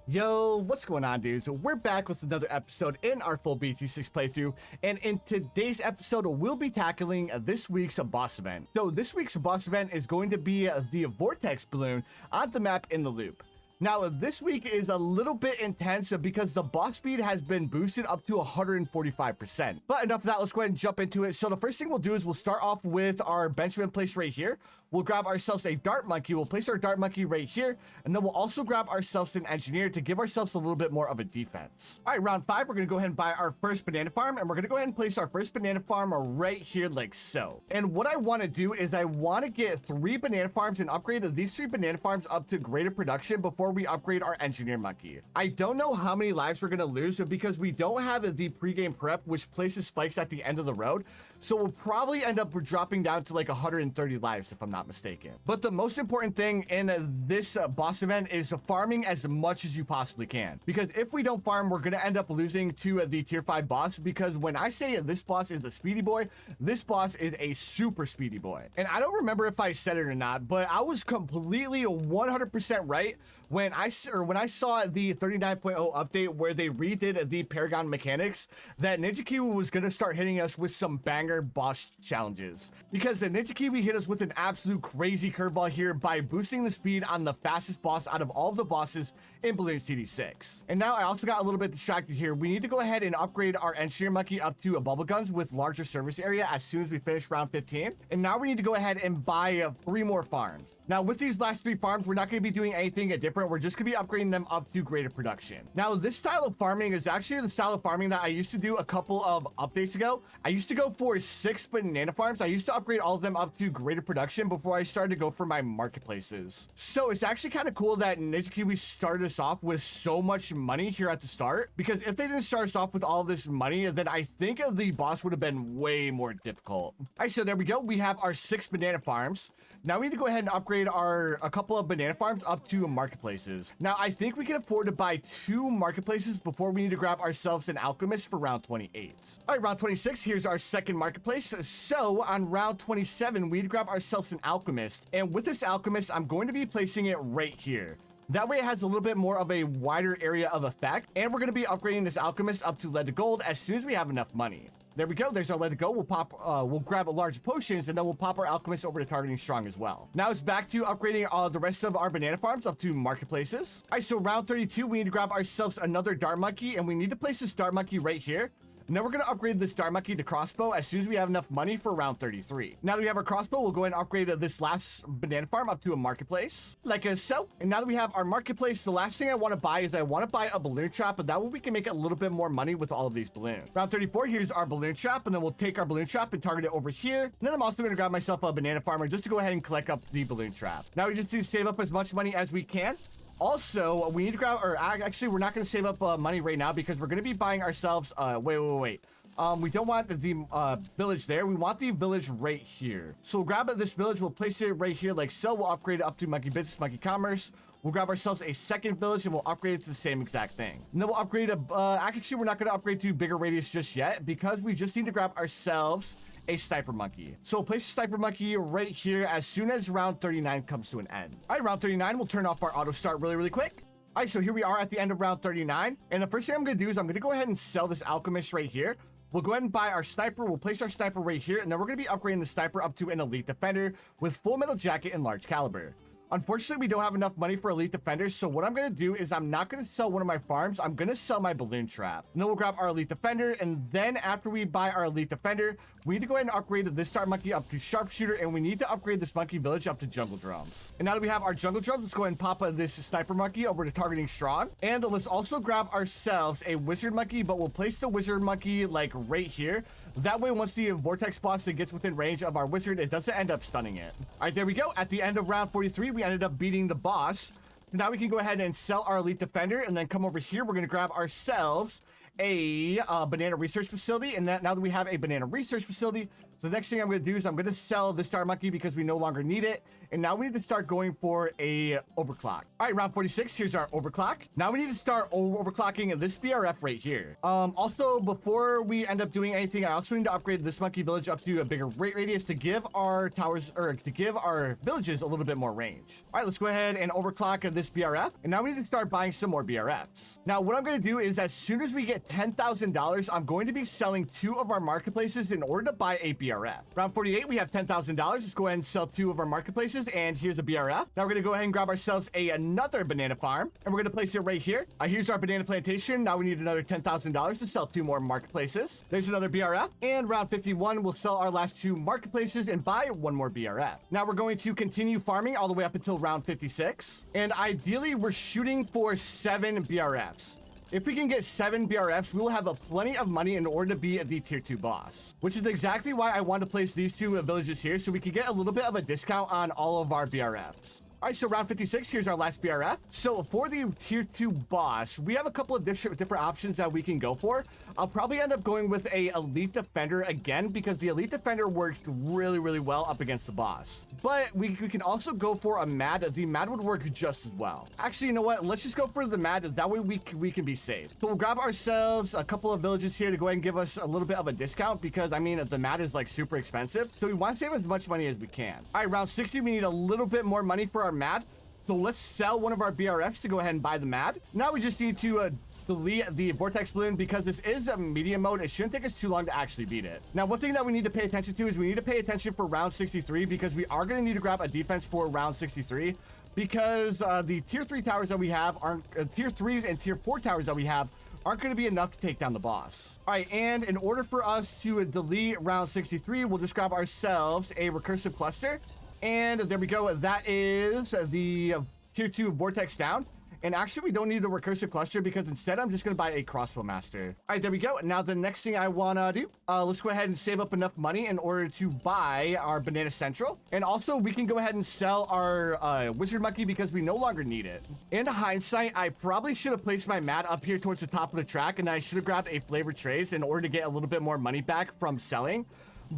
Yo, what's going on, dudes? So we're back with another episode in our full BT6 playthrough, and in today's episode, we'll be tackling this week's boss event. So this week's boss event is going to be the Vortex balloon on the map in the loop. Now, this week is a little bit intense because the boss speed has been boosted up to 145%. But enough of that, let's go ahead and jump into it. So the first thing we'll do is we'll start off with our Benjamin placed right here. We'll grab ourselves a dart monkey. We'll place our dart monkey right here. And then we'll also grab ourselves an engineer to give ourselves a little bit more of a defense. All right, round 5, we're going to go ahead and buy our first banana farm. And we're going to go ahead and place our first banana farm right here like so. And what I want to do is I want to get 3 banana farms and upgrade these 3 banana farms up to greater production before we upgrade our engineer monkey. I don't know how many lives we're going to lose because we don't have the pregame prep, which places spikes at the end of the road. So we'll probably end up dropping down to like 130 lives if I'm not mistaken. But the most important thing in this boss event is farming as much as you possibly can. Because if we don't farm, we're going to end up losing to the tier 5 boss. Because when I say this boss is the speedy boy, this boss is a super speedy boy. And I don't remember if I said it or not, but I was completely 100% right when I saw the 39.0 update where they redid the paragon mechanics, that Ninja Kiwi was going to start hitting us with some banger boss challenges. Because the Ninja Kiwi hit us with an absolute crazy curveball here by boosting the speed on the fastest boss out of all of the bosses in Bloons TD6. And now I also got a little bit distracted here. We need to go ahead and upgrade our engineer monkey up to a bubble guns with larger service area as soon as we finish round 15. And now we need to go ahead and buy 3 more farms. Now with these last 3 farms, we're not going to be doing anything different. We're just going to be upgrading them up to greater production. Now this style of farming is actually the style of farming that I used to do a couple of updates ago. I used to go for 6 banana farms. I used to upgrade all of them up to greater production before I started to go for my marketplaces. So it's actually kind of cool that Ninja Kiwi started us off with so much money here at the start, because if they didn't start us off with all this money, then I think the boss would have been way more difficult. All right, so there we go. We have our 6 banana farms. Now we need to go ahead and upgrade a couple of banana farms up to marketplaces. Now I think we can afford to buy 2 marketplaces before we need to grab ourselves an alchemist for round 28. All right, round 26, here's our second marketplace. So on round 27, we need to grab ourselves an alchemist. And with this alchemist, I'm going to be placing it right here. That way it has a little bit more of a wider area of effect. And we're going to be upgrading this alchemist up to lead to gold as soon as we have enough money. There we go. There's our lead to go. We'll grab a large potions, and then we'll pop our alchemist over to targeting strong as well. Now it's back to upgrading the rest of our banana farms up to marketplaces. All right, so round 32, we need to grab ourselves another dart monkey, and we need to place this dart monkey right here. And then we're going to upgrade this dart monkey to crossbow as soon as we have enough money for round 33. Now that we have our crossbow, we'll go ahead and upgrade this last banana farm up to a marketplace, like so. And now that we have our marketplace, the last thing I want to buy is I want to buy a balloon trap, but that way we can make a little bit more money with all of these balloons. Round 34, here's our balloon trap, and then we'll take our balloon trap and target it over here. And then I'm also going to grab myself a banana farmer just to go ahead and collect up the balloon trap. Now we just need to save up as much money as we can. Also, we need to grab, or actually, we're not going to save up money right now because we're going to be buying ourselves, wait. We don't want the village there. We want the village right here. So we'll grab this village. We'll place it right here like so. We'll upgrade it up to monkey business, monkey commerce. We'll grab ourselves a second village and we'll upgrade it to the same exact thing. And then we'll upgrade actually, we're not going to upgrade to bigger radius just yet because we just need to grab ourselves a sniper monkey. So we'll place a sniper monkey right here as soon as round 39 comes to an end. All right, round 39, we'll turn off our auto start really quick. All right, so here we are at the end of round 39. And the first thing I'm going to do is I'm going to go ahead and sell this alchemist right here. We'll go ahead and buy our sniper. We'll place our sniper right here. And then we're going to be upgrading the sniper up to an elite defender with full metal jacket and large caliber. Unfortunately, we don't have enough money for elite defenders, so what I'm going to do is I'm not going to sell one of my farms. I'm going to sell my balloon trap. And then we'll grab our elite defender, and then after we buy our elite defender, we need to go ahead and upgrade this dart monkey up to sharpshooter, and we need to upgrade this monkey village up to jungle drums. And now that we have our jungle drums, let's go ahead and pop this sniper monkey over to targeting strong. And let's also grab ourselves a wizard monkey, but we'll place the wizard monkey like right here. That way, once the Vortex boss gets within range of our wizard, it doesn't end up stunning it. All right, there we go. At the end of round 43, we ended up beating the boss. So now we can go ahead and sell our elite defender and then come over here. We're going to grab ourselves a banana research facility, and now that we have a banana research facility, so the next thing I'm going to do is I'm going to sell the star monkey because we no longer need it. And now we need to start going for a overclock. All right, round 46. Here's our overclock. Now we need to start overclocking this BRF right here. Also, before we end up doing anything, I also need to upgrade this monkey village up to a bigger radius to give our towers, or to give our villages a little bit more range. All right, let's go ahead and overclock this BRF. And now we need to start buying some more BRFs. Now, what I'm going to do is as soon as we get $10,000, I'm going to be selling 2 of our marketplaces in order to buy a BRF. Round 48, we have $10,000. Let's go ahead and sell 2 of our marketplaces, and here's a BRF. Now we're gonna go ahead and grab ourselves another banana farm, and we're gonna place it right here. Here's our banana plantation. Now we need another $10,000 to sell 2 more marketplaces. There's another BRF, and round 51, we'll sell our last 2 marketplaces and buy 1 more BRF. Now we're going to continue farming all the way up until round 56, and ideally we're shooting for 7 BRFs. If we can get 7 BRFs, we will have plenty of money in order to be the tier 2 boss, which is exactly why I want to place these 2 villages here so we can get a little bit of a discount on all of our BRFs. All right, so round 56, here's our last BRF. So for the tier 2 boss, we have a couple of different options that we can go for. I'll probably end up going with a elite defender again because the elite defender works really, really well up against the boss. But we can also go for a mad. The mad would work just as well. Actually, you know what? Let's just go for the mad. That way we can be safe. So we'll grab ourselves a couple of villages here to go ahead and give us a little bit of a discount because, I mean, the mad is like super expensive. So we want to save as much money as we can. All right, round 60, we need a little bit more money for our mad. So let's sell one of our BRFs to go ahead and buy the mad. Now we just need to delete the Vortex Balloon because this is a medium mode. It shouldn't take us too long to actually beat it. Now, one thing that we need to pay attention to is we need to pay attention for round 63 because we are going to need to grab a defense for round 63 because the tier 3 towers that we have aren't tier 3s and tier 4 towers that we have aren't going to be enough to take down the boss. All right, and in order for us to delete round 63, we'll just grab ourselves a recursive cluster. And there we go. That is the tier 2 Vortex down. And actually, we don't need the recursive cluster because instead, I'm just going to buy a crossbow master. All right, there we go. Now, the next thing I want to do, let's go ahead and save up enough money in order to buy our banana central. And also, we can go ahead and sell our wizard monkey because we no longer need it. In hindsight, I probably should have placed my mat up here towards the top of the track, and I should have grabbed a flavored trays in order to get a little bit more money back from selling.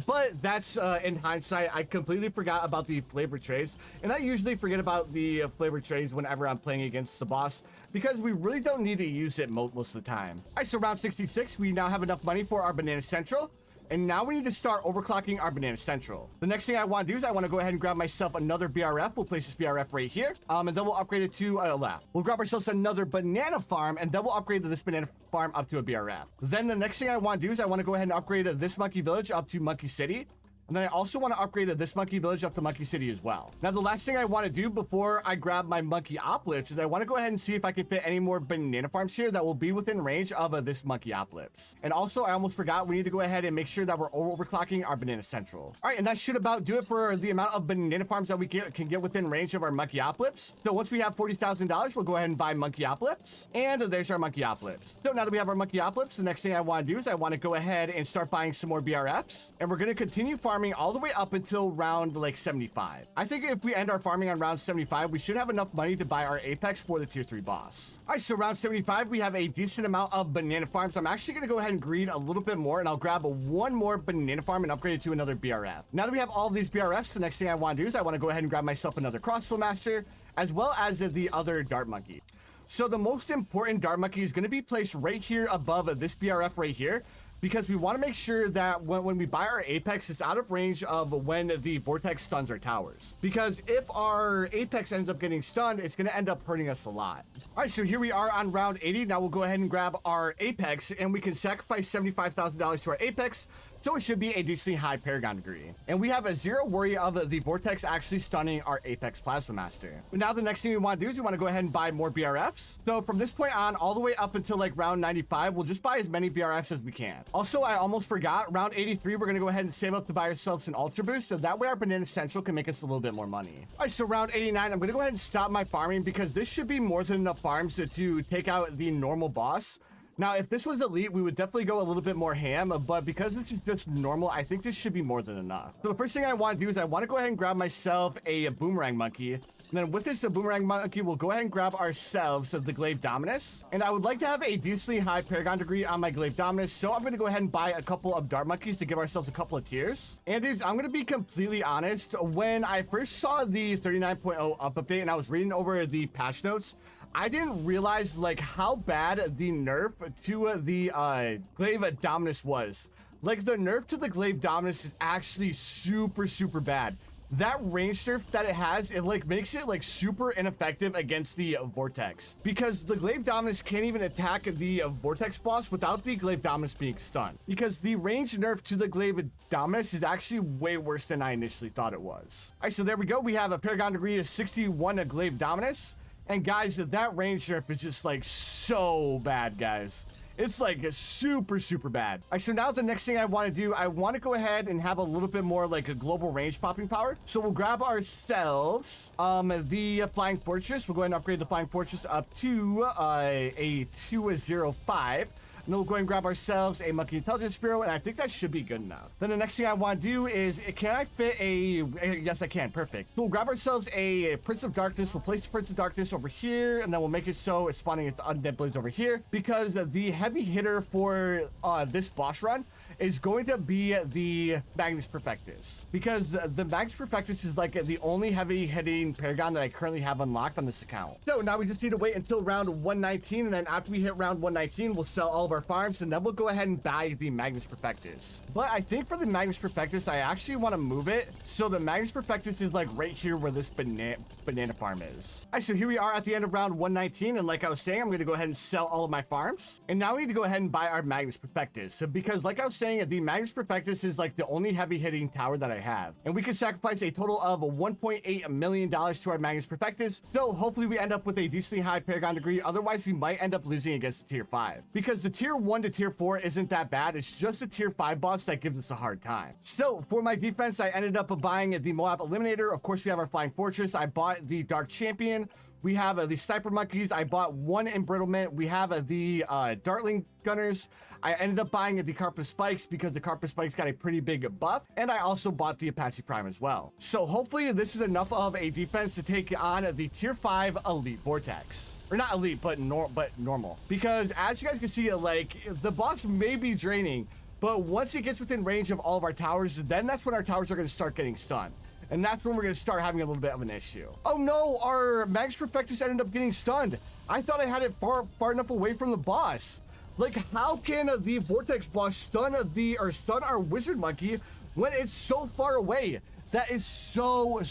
But that's in hindsight. I completely forgot about the flavor trays, and I usually forget about the flavor trays whenever I'm playing against the boss because we really don't need to use it most of the time. All right, so round 66, we now have enough money for our banana central. And now we need to start overclocking our banana central. The next thing I want to do is I want to go ahead and grab myself another BRF. We'll place this BRF right here. And then we'll upgrade it to a lab. We'll grab ourselves another banana farm, and then we'll upgrade this banana farm up to a BRF. Then the next thing I want to do is I want to go ahead and upgrade this monkey village up to Monkey City. And then I also want to upgrade this monkey village up to Monkey City as well. Now, the last thing I want to do before I grab my monkey oplips is I want to go ahead and see if I can fit any more banana farms here that will be within range of this monkey oplips. And also, I almost forgot, we need to go ahead and make sure that we're overclocking our banana central. All right, and that should about do it for the amount of banana farms that we can get within range of our monkey oplips. So once we have $40,000, we'll go ahead and buy monkey oplips. And there's our monkey oplips. So now that we have our monkey oplips, the next thing I want to do is I want to go ahead and start buying some more BRFs. And we're going to continue farming all the way up until round like 75. I think if we end our farming on round 75, we should have enough money to buy our apex for the tier 3 boss. All right, so round 75, we have a decent amount of banana farms. I'm actually going to go ahead and greed a little bit more, and I'll grab one more banana farm and upgrade it to another BRF. Now that we have all of these BRFs, the next thing I want to do is I want to go ahead and grab myself another crossbow master, as well as the other dart monkey. So the most important dart monkey is going to be placed right here above this BRF right here, because we want to make sure that when we buy our apex, it's out of range of when the vortex stuns our towers. Because if our apex ends up getting stunned, it's going to end up hurting us a lot. All right, so here we are on round 80. Now we'll go ahead and grab our apex, and we can sacrifice $75,000 to our apex, so it should be a decently high paragon degree. And we have a zero worry of the vortex actually stunning our apex plasma master. Now the next thing we want to do is we want to go ahead and buy more BRFs. So from this point on, all the way up until like round 95, we'll just buy as many BRFs as we can. Also, I almost forgot, round 83, we're going to go ahead and save up to buy ourselves an ultra boost, so that way our banana central can make us a little bit more money. All right, so round 89, I'm going to go ahead and stop my farming because this should be more than enough farms to take out the normal boss. Now, if this was elite, we would definitely go a little bit more ham, but because this is just normal, I think this should be more than enough. So the first thing I want to do is I want to go ahead and grab myself a boomerang monkey. And then with this boomerang monkey, we'll go ahead and grab ourselves the Glaive Dominus. And I would like to have a decently high paragon degree on my Glaive Dominus, so I'm going to go ahead and buy a couple of dart monkeys to give ourselves a couple of tiers. And dudes, I'm going to be completely honest. When I first saw the 39.0 update and I was reading over the patch notes, I didn't realize like how bad the nerf to the Glaive Dominus was. Like the nerf to the Glaive Dominus is actually super bad. That range nerf that it has, it like makes it like super ineffective against the Vortex, because the Glaive Dominus can't even attack the Vortex boss without the Glaive Dominus being stunned, because the range nerf to the Glaive Dominus is actually way worse than I initially thought it was. All right, so there we go. We have a paragon degree of 61 Glaive Dominus, and guys, that range nerf is just like so bad, guys. It's like super bad. All right, so now the next thing I want to do, I want to go ahead and have a little bit more like a global range popping power. So we'll grab ourselves the Flying Fortress. We'll go ahead and upgrade the Flying Fortress up to a 205. And then we'll go ahead and grab ourselves a Monkey Intelligence Bureau, and I think that should be good enough. Then the next thing I want to do is, can I fit yes, I can. Perfect. So we'll grab ourselves a Prince of Darkness. We'll place the Prince of Darkness over here, and then we'll make it so it's spawning its Undead Blades over here, because the heavy hitter for this boss run is going to be the Magnus Perfectus, because the Magnus Perfectus is like the only heavy hitting paragon that I currently have unlocked on this account. So now we just need to wait until round 119, and then after we hit round 119, we'll sell all of our farms, and then we'll go ahead and buy the Magnus Perfectus. But I think for the Magnus Perfectus, I actually want to move it so the Magnus Perfectus is like right here where this banana farm is. All right, so here we are at the end of round 119, and like I was saying, I'm going to go ahead and sell all of my farms, and now we need to go ahead and buy our Magnus Perfectus. So because like I was saying, the Magnus Perfectus is like the only heavy hitting tower that I have, and we can sacrifice a total of $1.8 million to our Magnus Perfectus. So hopefully we end up with a decently high paragon degree. Otherwise we might end up losing against the tier 5, because the tier 1 to tier 4 isn't that bad. It's just the tier 5 boss that gives us a hard time. So for my defense, I ended up buying the Moab Eliminator. Of course, we have our Flying Fortress. I bought the Dark Champion. We have the Sniper Monkeys. I bought one Embrittlement. We have the Dartling Gunners. I ended up buying the Carpet Spikes because the Carpet Spikes got a pretty big buff. And I also bought the Apache Prime as well. So hopefully this is enough of a defense to take on the tier 5 Elite Vortex. Or not elite, but normal. Because as you guys can see, like the boss may be draining, but once it gets within range of all of our towers, then that's when our towers are going to start getting stunned. And that's when we're going to start having a little bit of an issue. Oh no, our Magnus Perfectus ended up getting stunned. I thought I had it far enough away from the boss. Like, how can the Vortex boss stun our Wizard Monkey when it's so far away? That is so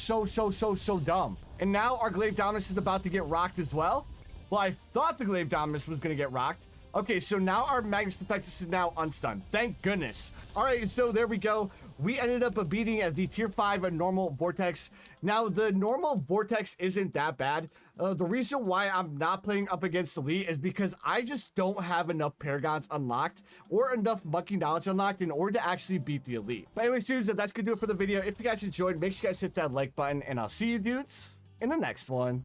dumb. And now our Glaive Dominus is about to get rocked as well. Well, I thought the Glaive Dominus was going to get rocked. Okay, so now our Magnus Perfectus is now unstunned. Thank goodness. All right, so there we go. We ended up beating the tier 5 normal Vortex. Now, the normal Vortex isn't that bad. The reason why I'm not playing up against Elite is because I just don't have enough Paragons unlocked or enough Monkey Knowledge unlocked in order to actually beat the Elite. But anyways, dudes, that's going to do it for the video. If you guys enjoyed, make sure you guys hit that like button, and I'll see you dudes in the next one.